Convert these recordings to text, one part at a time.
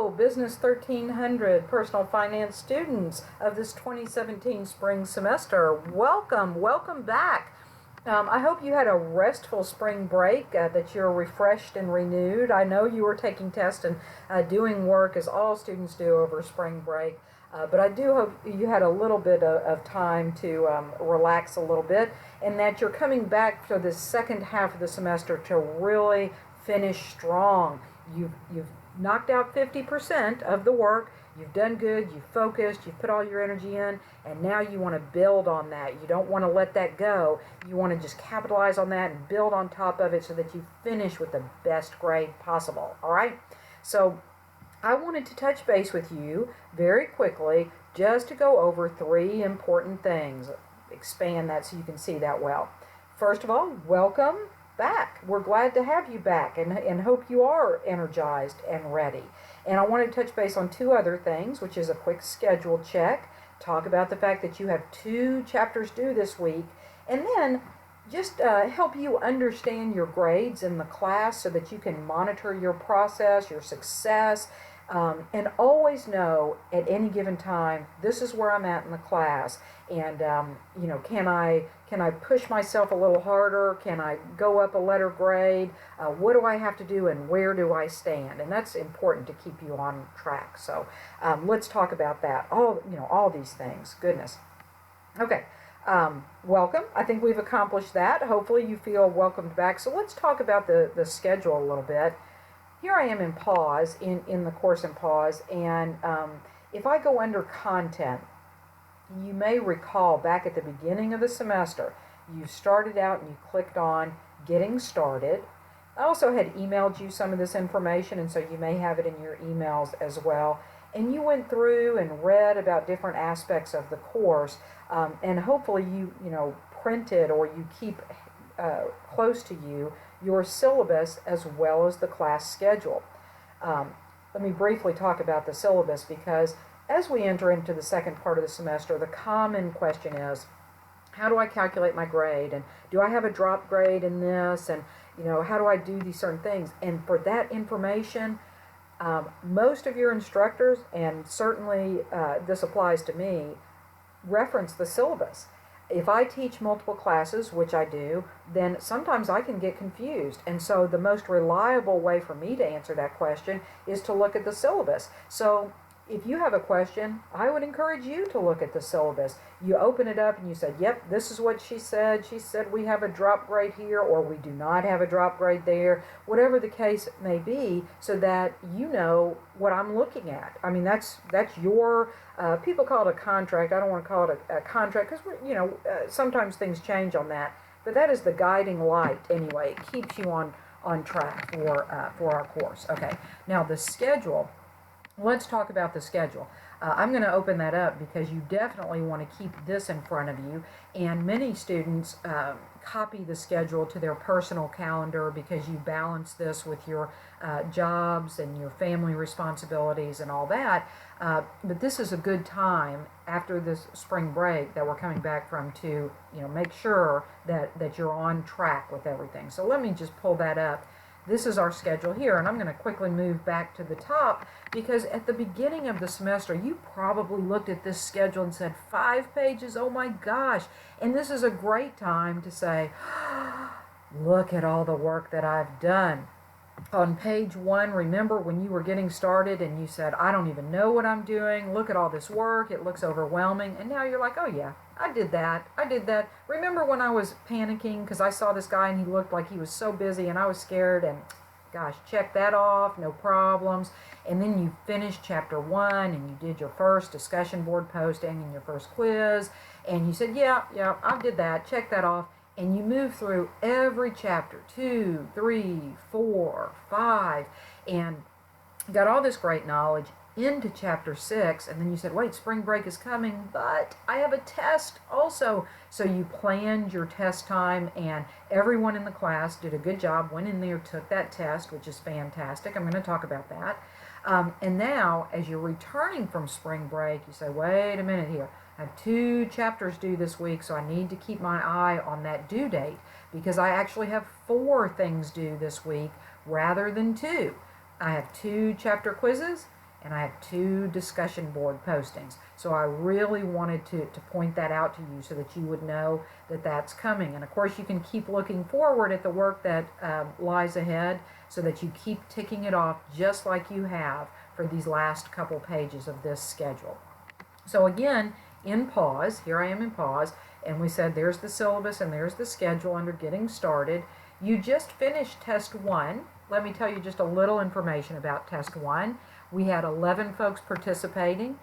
Hello, Business 1300 Personal Finance students of this 2017 spring semester. Welcome back. I hope you had a restful spring break, that you're refreshed and renewed. I know you were taking tests and doing work as all students do over spring break, but I do hope you had a little bit of time to relax a little bit, and that you're coming back for the second half of the semester to really finish strong. You've knocked out 50% of the work. You've done good, you've focused, you've put all your energy in, and now you want to build on that. You don't want to let that go. You want to just capitalize on that and build on top of it so that you finish with the best grade possible. All right? So I wanted to touch base with you very quickly just to go over 3 important things. Expand that so you can see that well. First of all, welcome back. We're glad to have you back and hope you are energized and ready. And I want to touch base on 2 other things, which is a quick schedule check, talk about the fact that you have 2 chapters due this week, and then just help you understand your grades in the class so that you can monitor your process, your success, and always know at any given time, this is where I'm at in the class, and can I push myself a little harder? Can I go up a letter grade? What do I have to do, and where do I stand? And that's important to keep you on track. So let's talk about that. All these things. Goodness. Okay. Welcome. I think we've accomplished that. Hopefully you feel welcomed back. So let's talk about the schedule a little bit. Here I am in pause, in the course in pause, and if I go under content, you may recall back at the beginning of the semester, you started out and you clicked on Getting Started. I also had emailed you some of this information, and so you may have it in your emails as well. And you went through and read about different aspects of the course, and hopefully you printed or you keep close to you your syllabus as well as the class schedule. Let me briefly talk about the syllabus, because as we enter into the second part of the semester, the common question is, how do I calculate my grade? And do I have a drop grade in this? And how do I do these certain things? And for that information, most of your instructors, and certainly this applies to me, reference the syllabus. If I teach multiple classes, which I do, then sometimes I can get confused. And so the most reliable way for me to answer that question is to look at the syllabus. So if you have a question, I would encourage you to look at the syllabus. You open it up and you say, yep, this is what she said. She said we have a drop grade here, or we do not have a drop grade there, whatever the case may be, so that you know what I'm looking at. I mean, that's your, people call it a contract. I don't want to call it a contract because, sometimes things change on that. But that is the guiding light anyway. It keeps you on track for our course. Okay, now the schedule. Let's talk about the schedule. I'm going to open that up because you definitely want to keep this in front of you. And many students copy the schedule to their personal calendar because you balance this with your jobs and your family responsibilities and all that. But this is a good time after this spring break that we're coming back from to make sure that you're on track with everything. So let me just pull that up. This is our schedule here, and I'm going to quickly move back to the top because at the beginning of the semester, you probably looked at this schedule and said, 5 pages, oh my gosh. And this is a great time to say, look at all the work that I've done. On page 1, remember when you were getting started and you said, I don't even know what I'm doing. Look at all this work. It looks overwhelming. And now you're like, oh yeah, I did that. Remember when I was panicking because I saw this guy and he looked like he was so busy and I was scared, and gosh, check that off, no problems. And then you finished chapter 1 and you did your first discussion board posting and your first quiz. And you said, yeah, I did that. Check that off. And you move through every chapter, 2, 3, 4, 5, and got all this great knowledge into chapter 6. And then you said, wait, spring break is coming, but I have a test also. So you planned your test time, and everyone in the class did a good job, went in there, took that test, which is fantastic. I'm going to talk about that. And now, as you're returning from spring break, you say, wait a minute here. I have 2 chapters due this week, so I need to keep my eye on that due date because I actually have 4 things due this week rather than 2. I have 2 chapter quizzes and I have 2 discussion board postings. So I really wanted to point that out to you so that you would know that that's coming. And of course, you can keep looking forward at the work that lies ahead so that you keep ticking it off just like you have for these last couple pages of this schedule. So again, in pause, here I am in pause, and we said there's the syllabus and there's the schedule under getting started. You just finished test 1. Let me tell you just a little information about test 1. We had 11 folks participating.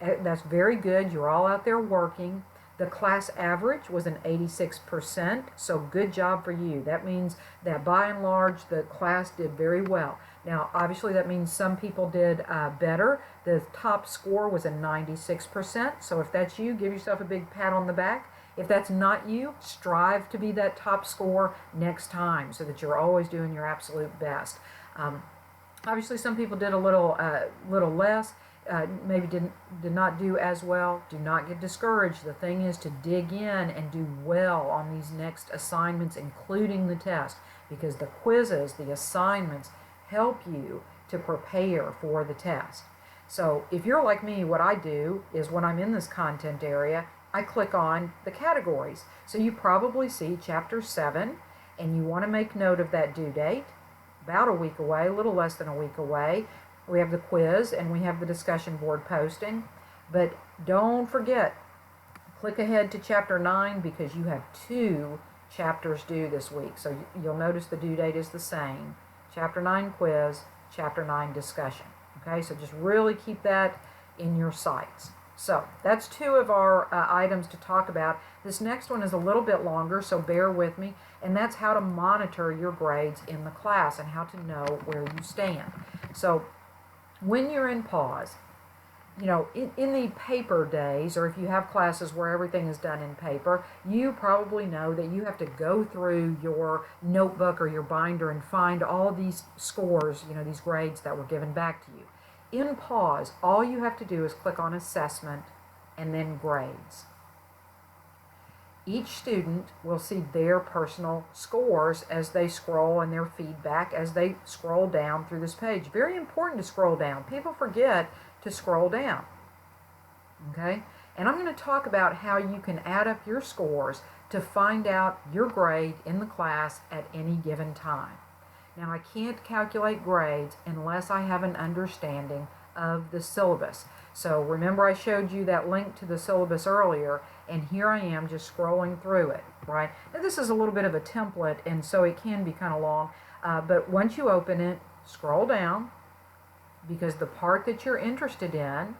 That's very good. You're all out there working. The class average was an 86%, so good job for you. That means that by and large the class did very well. Now, obviously that means some people did better. The top score was a 96%, so if that's you, give yourself a big pat on the back. If that's not you, strive to be that top score next time so that you're always doing your absolute best. Obviously some people did a little less. Maybe did not do as well. Do not get discouraged. The thing is to dig in and do well on these next assignments, including the test, because the quizzes, the assignments, help you to prepare for the test. So if you're like me, what I do is when I'm in this content area, I click on the categories. So you probably see Chapter 7, and you want to make note of that due date, about a week away, a little less than a week away. We have the quiz and we have the discussion board posting. But don't forget, click ahead to Chapter 9 because you have 2 chapters due this week. So you'll notice the due date is the same. Chapter 9 quiz, Chapter 9 discussion. Okay, so just really keep that in your sights. So that's 2 of our items to talk about. This next one is a little bit longer, so bear with me. And that's how to monitor your grades in the class and how to know where you stand. So when you're in pause, you know, in the paper days, or if you have classes where everything is done in paper, you probably know that you have to go through your notebook or your binder and find all these scores, you know, these grades that were given back to you. In pause, all you have to do is click on assessment and then grades. Each student will see their personal scores as they scroll and their feedback as they scroll down through this page. Very important to scroll down. People forget to scroll down. Okay? And I'm going to talk about how you can add up your scores to find out your grade in the class at any given time. Now, I can't calculate grades unless I have an understanding of the syllabus. So remember I showed you that link to the syllabus earlier, and here I am just scrolling through it, right? Now this is a little bit of a template, and so it can be kind of long, but once you open it, scroll down, because the part that you're interested in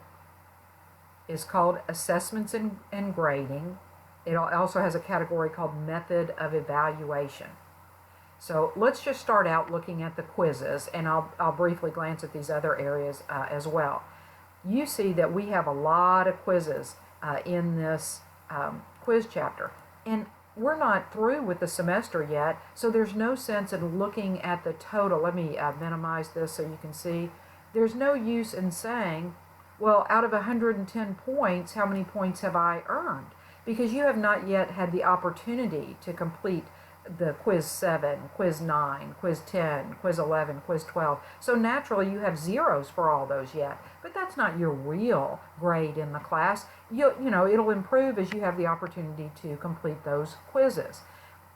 is called Assessments and Grading. It also has a category called Method of Evaluation. So let's just start out looking at the quizzes, and I'll briefly glance at these other areas as well. You see that we have a lot of quizzes in this quiz chapter, and we're not through with the semester yet, so there's no sense in looking at the total. Let me minimize this so you can see. There's no use in saying, well, out of 110 points, how many points have I earned? Because you have not yet had the opportunity to complete the quiz 7, quiz 9, quiz 10, quiz 11, quiz 12. So naturally you have zeros for all those yet. But that's not your real grade in the class. You know, it'll improve as you have the opportunity to complete those quizzes.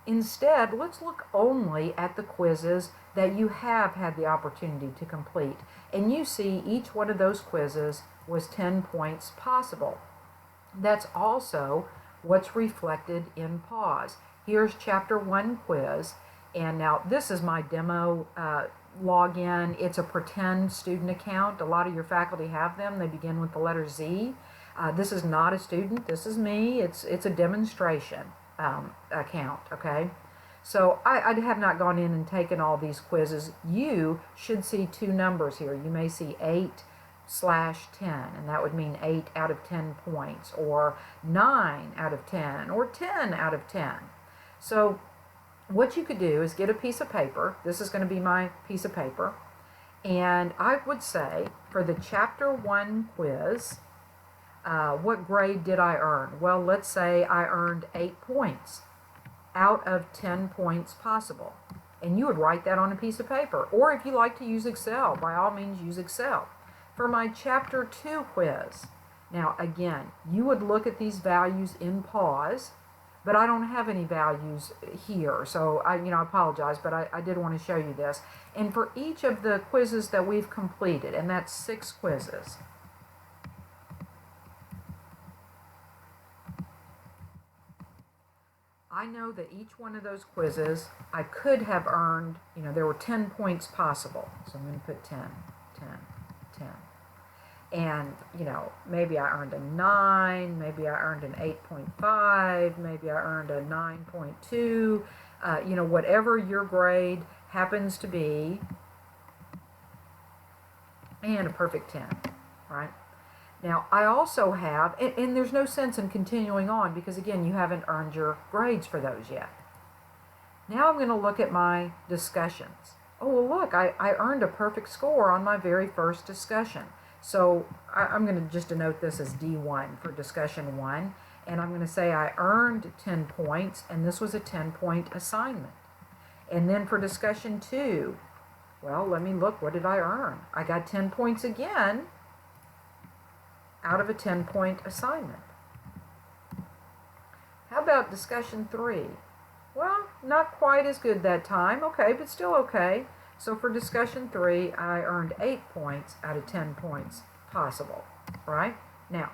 Instead, let's look only at the quizzes that you have had the opportunity to complete. And you see each one of those quizzes was 10 points possible. That's also what's reflected in pause. Here's Chapter 1 quiz, and now this is my demo login. It's a pretend student account. A lot of your faculty have them. They begin with the letter Z. This is not a student. This is me. It's a demonstration account, okay? So I have not gone in and taken all these quizzes. You should see 2 numbers here. You may see 8/10, and that would mean 8 out of 10 points, or 9 out of 10, or 10 out of 10. So what you could do is get a piece of paper. This is going to be my piece of paper. And I would say for the Chapter 1 quiz, what grade did I earn? Well, let's say I earned 8 points out of 10 points possible. And you would write that on a piece of paper. Or if you like to use Excel, by all means use Excel. for my Chapter 2 quiz. Now, again, you would look at these values in pause, but I don't have any values here, so I apologize, but I did want to show you this. And for each of the quizzes that we've completed, and that's 6 quizzes, I know that each one of those quizzes I could have earned, there were 10 points possible. So I'm going to put 10, 10, 10. And, maybe I earned a 9, maybe I earned an 8.5, maybe I earned a 9.2, whatever your grade happens to be, and a perfect 10, right? Now, I also have, and there's no sense in continuing on because, again, you haven't earned your grades for those yet. Now I'm going to look at my discussions. Oh, well, look, I earned a perfect score on my very first discussion. So I'm going to just denote this as D1 for discussion 1. And I'm going to say I earned 10 points, and this was a 10-point assignment. And then for discussion 2, well, let me look, what did I earn? I got 10 points again out of a 10-point assignment. How about discussion 3? Well, not quite as good that time, okay, but still okay. So for discussion 3, I earned 8 points out of 10 points possible, right? Now,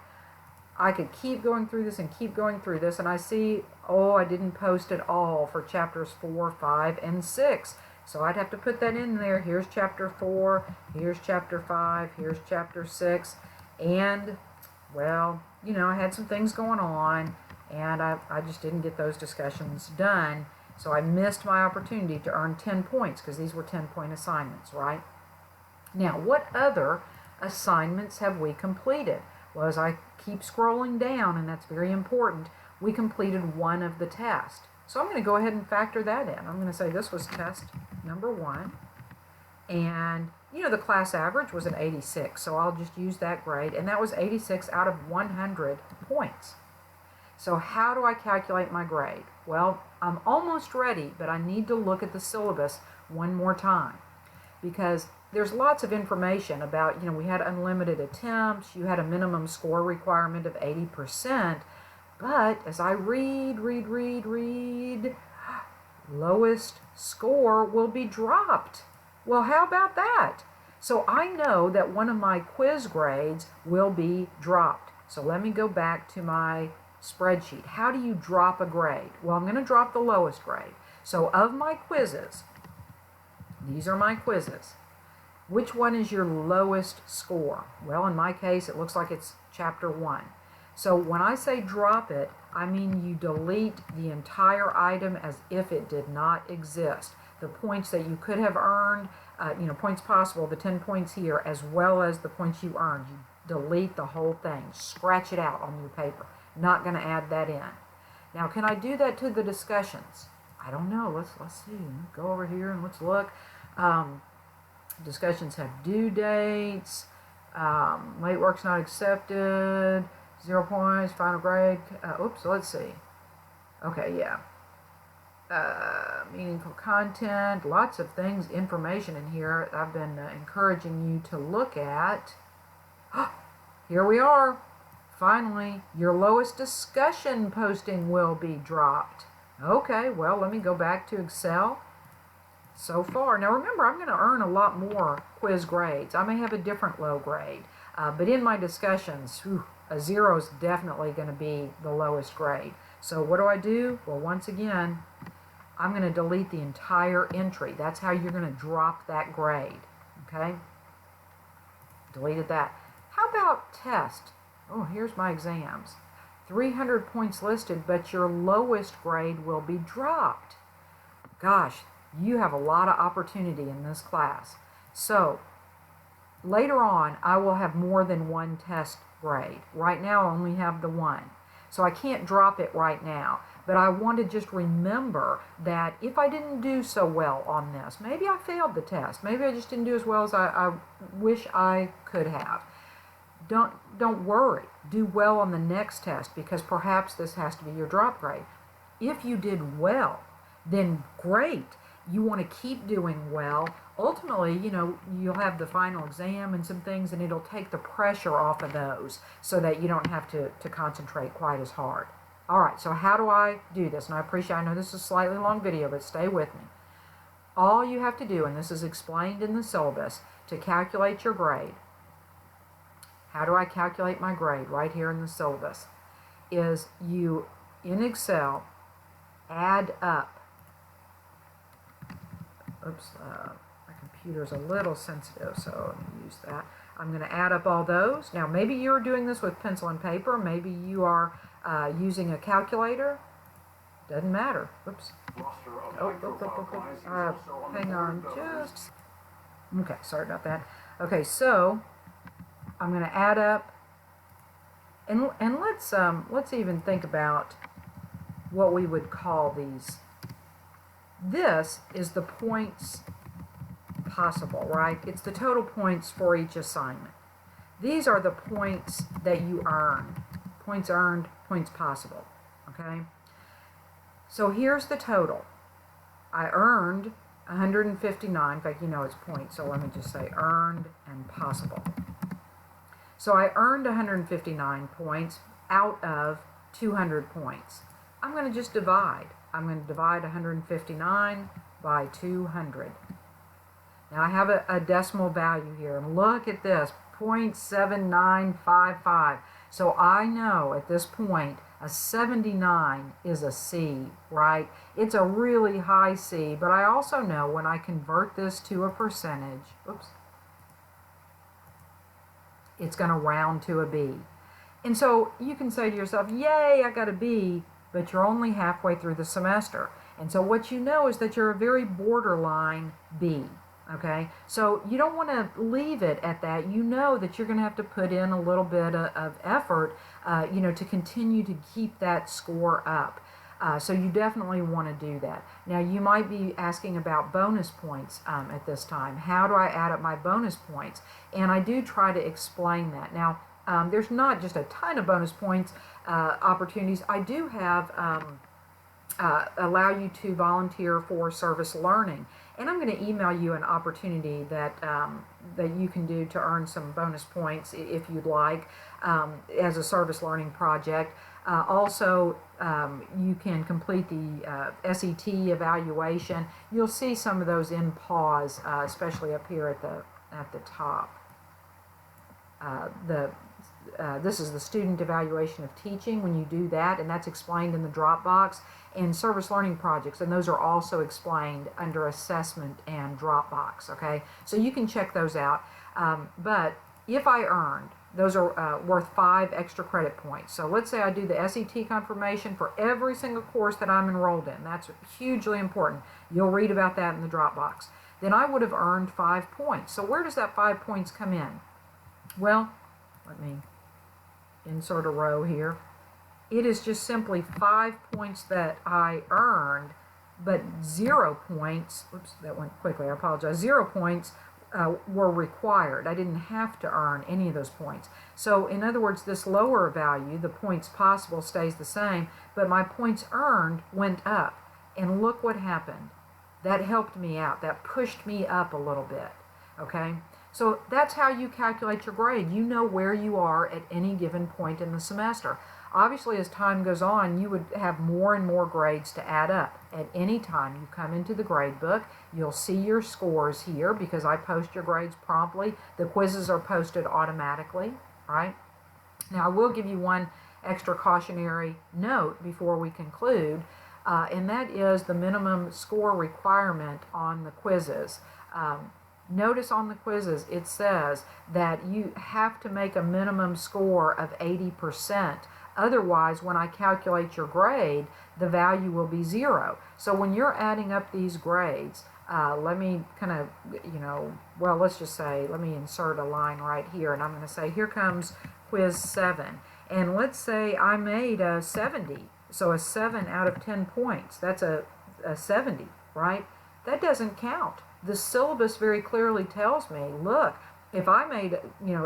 I could keep going through this and keep going through this, and I see, oh, I didn't post it all for chapters 4, 5, and 6. So I'd have to put that in there. Here's chapter 4, here's chapter 5, here's chapter 6. And, well, I had some things going on, and I just didn't get those discussions done. So I missed my opportunity to earn 10 points because these were 10-point assignments, right? Now, what other assignments have we completed? Well, as I keep scrolling down, and that's very important, we completed one of the tests. So I'm going to go ahead and factor that in. I'm going to say this was test number 1. And, the class average was an 86, so I'll just use that grade. And that was 86 out of 100 points. So how do I calculate my grade? Well, I'm almost ready, but I need to look at the syllabus one more time. Because there's lots of information about, we had unlimited attempts, you had a minimum score requirement of 80%, but as I read, lowest score will be dropped. Well, how about that? So I know that one of my quiz grades will be dropped. So let me go back to my spreadsheet. How do you drop a grade? Well, I'm going to drop the lowest grade. So of my quizzes, these are my quizzes. Which one is your lowest score? Well, in my case, it looks like it's chapter 1. So when I say drop it, I mean you delete the entire item as if it did not exist. The points that you could have earned, points possible, the 10 points here, as well as the points you earned. You delete the whole thing. Scratch it out on your paper. Not going to add that in. Now, can I do that to the discussions? I don't know. Let's see. Go over here and let's look. Discussions have due dates. Late work's not accepted. 0 points. Final grade. Oops. Let's see. Okay. Yeah. Meaningful content. Lots of things. Information in here. I've been encouraging you to look at. Here we are. Finally, your lowest discussion posting will be dropped. Okay, well, let me go back to Excel. So far, now remember, I'm going to earn a lot more quiz grades. I may have a different low grade, but in my discussions, a 0 is definitely going to be the lowest grade. So what do? Well, once again, I'm going to delete the entire entry. That's how you're going to drop that grade. Okay? Deleted that. How about test? Oh, here's my exams. 300 points listed, but your lowest grade will be dropped. Gosh, you have a lot of opportunity in this class. So, later on, I will have more than one test grade. Right now, I only have the one. So I can't drop it right now. But I want to just remember that if I didn't do so well on this, maybe I failed the test. Maybe I just didn't do as well as I wish I could have. Don't worry. Do well on the next test because perhaps this has to be your drop grade. If you did well, then great. You want to keep doing well. Ultimately, you know, you'll have the final exam and some things, and it'll take the pressure off of those so that you don't have to concentrate quite as hard. All right, so how do I do this? And I know this is a slightly long video, but stay with me. All you have to do, and this is explained in the syllabus, to calculate your grade, how do I calculate my grade right here in the syllabus, is you, in Excel, add up. Oops, my computer's a little sensitive, so let me use that. I'm going to add up all those. Now, maybe you're doing this with pencil and paper. Maybe you are using a calculator. Doesn't matter. Oops. Hang on just... Okay, sorry about that. Okay, so I'm going to add up, and let's even think about what we would call these. This is the points possible, right? It's the total points for each assignment. These are the points that you earn. Points earned, points possible, okay? So here's the total. I earned 159. In fact, you know it's points, so let me just say earned and possible. So I earned 159 points out of 200 points. I'm going to just divide. I'm going to divide 159 by 200. Now I have a decimal value here, and look at this, 0.7955. So I know at this point a 79 is a C, right? It's a really high C, but I also know when I convert this to a percentage, oops, it's going to round to a B. And so you can say to yourself, yay, I got a B, but you're only halfway through the semester. And so what you know is that you're a very borderline B, okay? So you don't want to leave it at that. You know that you're going to have to put in a little bit of effort, you know, to continue to keep that score up. So you definitely want to do that. Now you might be asking about bonus points at this time. How do I add up my bonus points? And I do try to explain that. Now there's not just a ton of bonus points opportunities. I do have allow you to volunteer for service learning, and I'm going to email you an opportunity that that you can do to earn some bonus points if you'd like as a service learning project. Also, you can complete the SET evaluation. You'll see some of those in pause, especially up here at the top. This is the student evaluation of teaching when you do that, and that's explained in the Dropbox, and service learning projects, and those are also explained under assessment and Dropbox, okay? So you can check those out, but if I earned, those are worth 5 extra credit points. So let's say I do the SET confirmation for every single course that I'm enrolled in. That's hugely important. You'll read about that in the Dropbox. Then I would have earned 5 points. So where does that 5 points come in? Well, let me insert a row here. It is just simply 5 points that I earned, but 0 points, oops, that went quickly, I apologize, 0 points were required. I didn't have to earn any of those points. So in other words, this lower value, the points possible, stays the same, but my points earned went up. And look what happened. That helped me out. That pushed me up a little bit, okay? So that's how you calculate your grade. You know where you are at any given point in the semester. Obviously, as time goes on, you would have more and more grades to add up. At any time you come into the grade book, you'll see your scores here because I post your grades promptly. The quizzes are posted automatically, right? Now, I will give you one extra cautionary note before we conclude, and that is the minimum score requirement on the quizzes. Notice on the quizzes it says that you have to make a minimum score of 80%. Otherwise, when I calculate your grade, the value will be 0. So when you're adding up these grades, let me kind of, well, let's just say, let me insert a line right here, and I'm going to say, here comes quiz 7. And let's say I made a 70. So a 7 out of 10 points, that's a 70, right? That doesn't count. The syllabus very clearly tells me, look, if I made,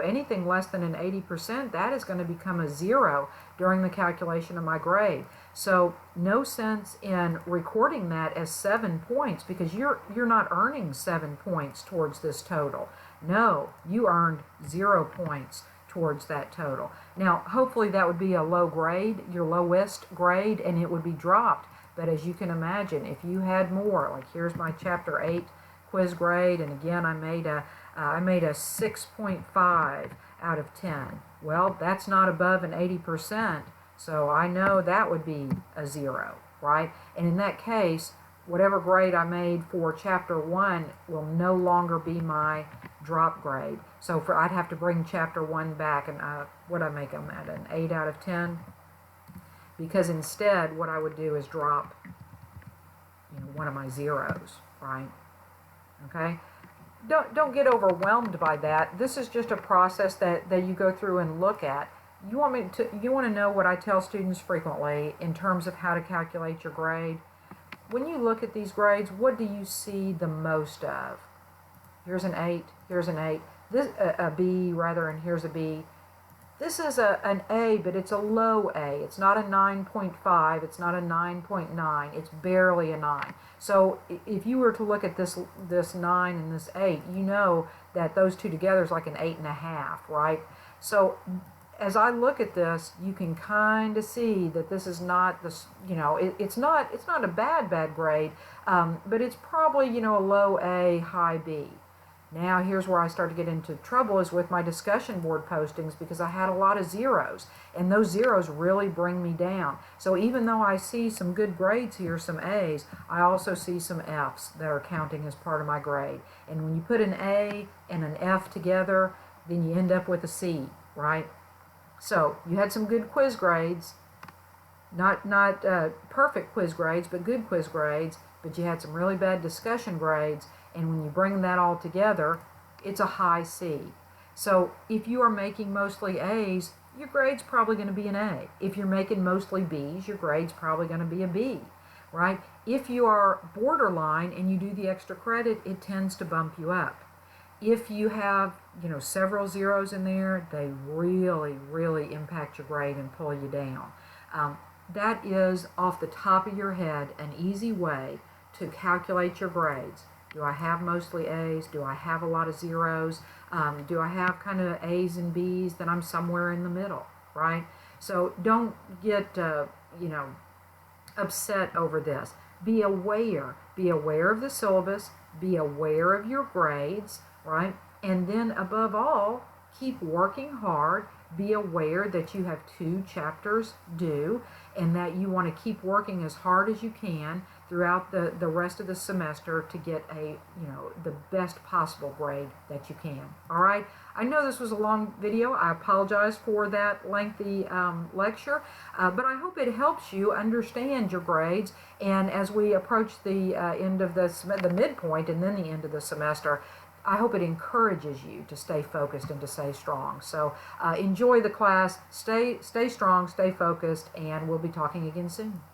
anything less than an 80%, that is going to become a 0 during the calculation of my grade. So no sense in recording that as 7 points, because you're not earning 7 points towards this total. No, you earned 0 points towards that total. Now, hopefully that would be a low grade, your lowest grade, and it would be dropped. But as you can imagine, if you had more, like here's my Chapter 8 quiz grade, and again I made a 6.5 out of 10. Well, that's not above an 80%, so I know that would be a 0, right? And in that case, whatever grade I made for Chapter 1 will no longer be my drop grade. So I'd have to bring Chapter 1 back, and what I make them at, an 8 out of 10? Because instead, what I would do is drop, one of my zeros, right? Okay? Don't get overwhelmed by that. This is just a process that you go through and look at. You want to know what I tell students frequently in terms of how to calculate your grade. When you look at these grades, what do you see the most of? Here's an 8, here's an 8, this a B rather, and here's a B. This is an A, but it's a low A. It's not a 9.5, it's not a 9.9, it's barely a 9. So if you were to look at this 9 and this 8, you know that those two together is like an 8.5, right? So as I look at this, you can kind of see that this is not this, it's not a bad grade, but it's probably, a low A, high B. Now here's where I start to get into trouble, is with my discussion board postings, because I had a lot of zeros, and those zeros really bring me down. So even though I see some good grades here, some A's, I also see some F's that are counting as part of my grade. And when you put an A and an F together, then you end up with a C, right? So you had some good quiz grades, not perfect quiz grades, but good quiz grades, but you had some really bad discussion grades, and when you bring that all together, it's a high C. So if you are making mostly A's, your grade's probably going to be an A. If you're making mostly B's, your grade's probably going to be a B, right? If you are borderline and you do the extra credit, it tends to bump you up. If you have, several zeros in there, they really impact your grade and pull you down. That is, off the top of your head, an easy way to calculate your grades. Do I have mostly A's? Do I have a lot of zeros? Do I have kind of A's and B's? Then I'm somewhere in the middle, right? So don't get, upset over this. Be aware. Be aware of the syllabus. Be aware of your grades, right? And then above all, keep working hard. Be aware that you have 2 chapters due, and that you want to keep working as hard as you can throughout the rest of the semester to get the best possible grade that you can. All right. I know this was a long video. I apologize for that lengthy lecture, but I hope it helps you understand your grades. And as we approach the end of the midpoint and then the end of the semester, I hope it encourages you to stay focused and to stay strong. So enjoy the class, stay strong, stay focused, and we'll be talking again soon.